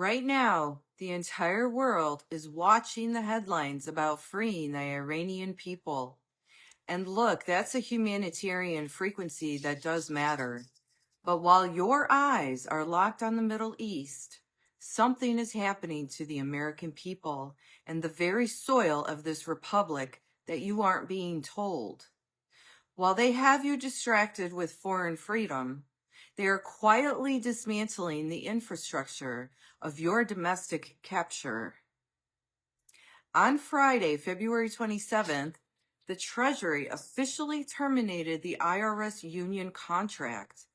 Right now, the entire world is watching the headlines about freeing the Iranian people. And look, that's a humanitarian frequency that does matter. But while your eyes are locked on the Middle East, something is happening to the American people and the very soil of this republic that you aren't being told. While they have you distracted with foreign freedom, they are quietly dismantling the infrastructure of your domestic capture. On Friday, February 27th, the Treasury officially terminated the IRS Union contract.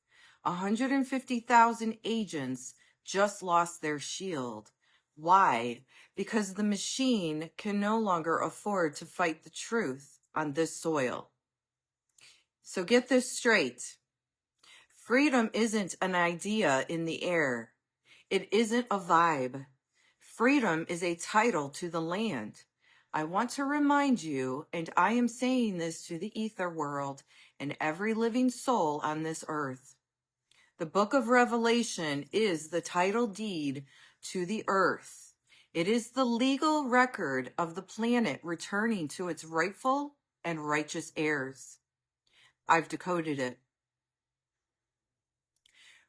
150,000 agents just lost their shield. Why? Because the machine can no longer afford to fight the truth on this soil. So get this straight. Freedom isn't an idea in the air. It isn't a vibe. Freedom is a title to the land. I want to remind you, and I am saying this to the ether world and every living soul on this earth. The book of Revelation is the title deed to the earth. It is the legal record of the planet returning to its rightful and righteous heirs. I've decoded it.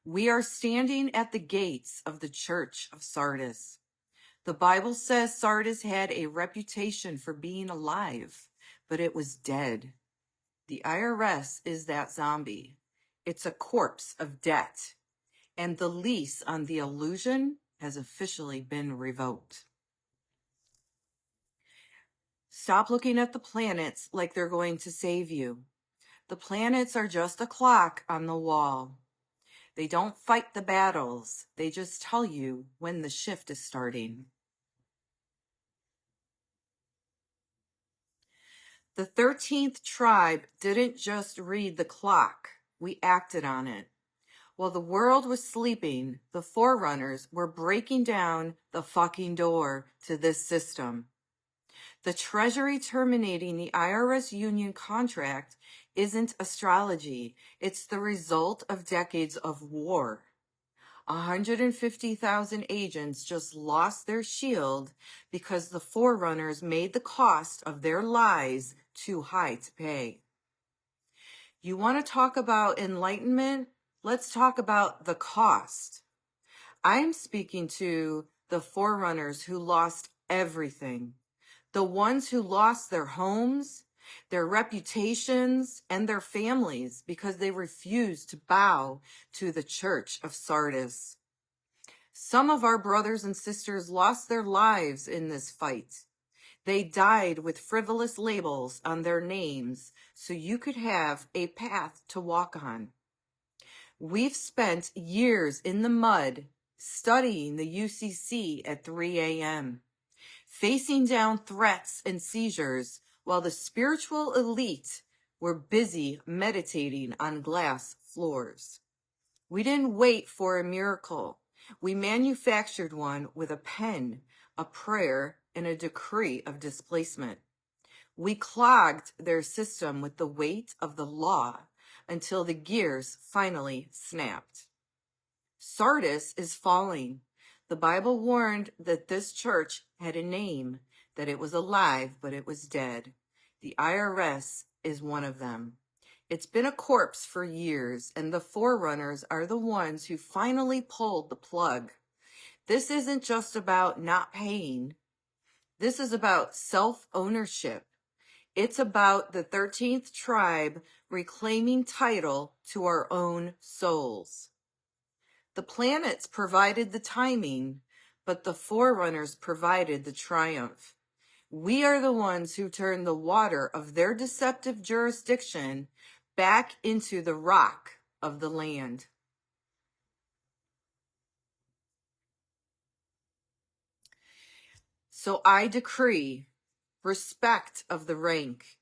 We are standing at the gates of the Church of Sardis. The Bible says Sardis had a reputation for being alive, but it was dead. The IRS is that zombie. It's a corpse of debt, and the lease on the illusion has officially been revoked. Stop looking at the planets like they're going to save you. The planets are just a clock on the wall. They don't fight the battles. They just tell you when the shift is starting. The 13th tribe didn't just read the clock. We acted on it. While the world was sleeping, the Forerunners were breaking down the fucking door to this system. The Treasury terminating the IRS Union contract isn't astrology. It's the result of decades of war. 150,000 agents just lost their shield because the Forerunners made the cost of their lies too high to pay. You want to talk about enlightenment? Let's talk about the cost. I'm speaking to the Forerunners who lost everything. The ones who lost their homes, their reputations, and their families because they refused to bow to the Church of Sardis. Some of our brothers and sisters lost their lives in this fight. They died with frivolous labels on their names so you could have a path to walk on. We've spent years in the mud studying the UCC at 3 a.m., facing down threats and seizures while the spiritual elite were busy meditating on glass floors. We didn't wait for a miracle. We manufactured one with a pen, a prayer, and a decree of displacement. We clogged their system with the weight of the law until the gears finally snapped. Sardis is falling. The Bible warned that this church had a name, that it was alive, but it was dead. The IRS is one of them. It's been a corpse for years, and the Forerunners are the ones who finally pulled the plug. This isn't just about not paying. This is about self-ownership. It's about the 13th tribe reclaiming title to our own souls. The planets provided the timing, but the Forerunners provided the triumph. We are the ones who turned the water of their deceptive jurisdiction back into the rock of the land. So I decree respect of the rank.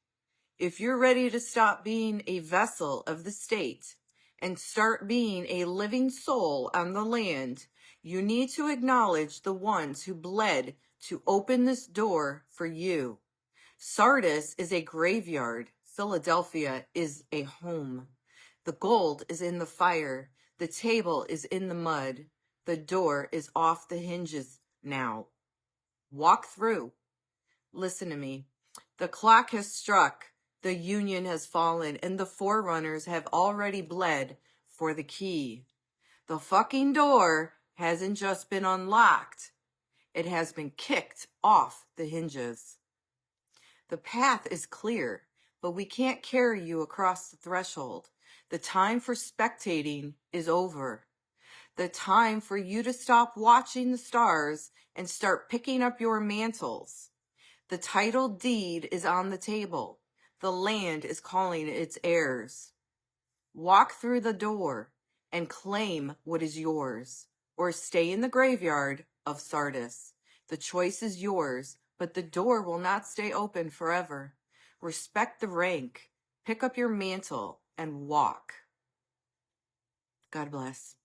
If you're ready to stop being a vessel of the state and start being a living soul on the land, you need to acknowledge the ones who bled to open this door for you. Sardis is a graveyard. Philadelphia is a home. The gold is in the fire. The table is in the mud. The door is off the hinges now. Walk through. Listen to me. The clock has struck, the Union has fallen, and the Forerunners have already bled for the key. The fucking door hasn't just been unlocked. It has been kicked off the hinges. The path is clear, but we can't carry you across the threshold. The time for spectating is over. The time for you to stop watching the stars and start picking up your mantles. The title deed is on the table. The land is calling its heirs. Walk through the door and claim what is yours, or stay in the graveyard of Sardis. The choice is yours, but the door will not stay open forever. Respect the rank, pick up your mantle, and walk. God bless.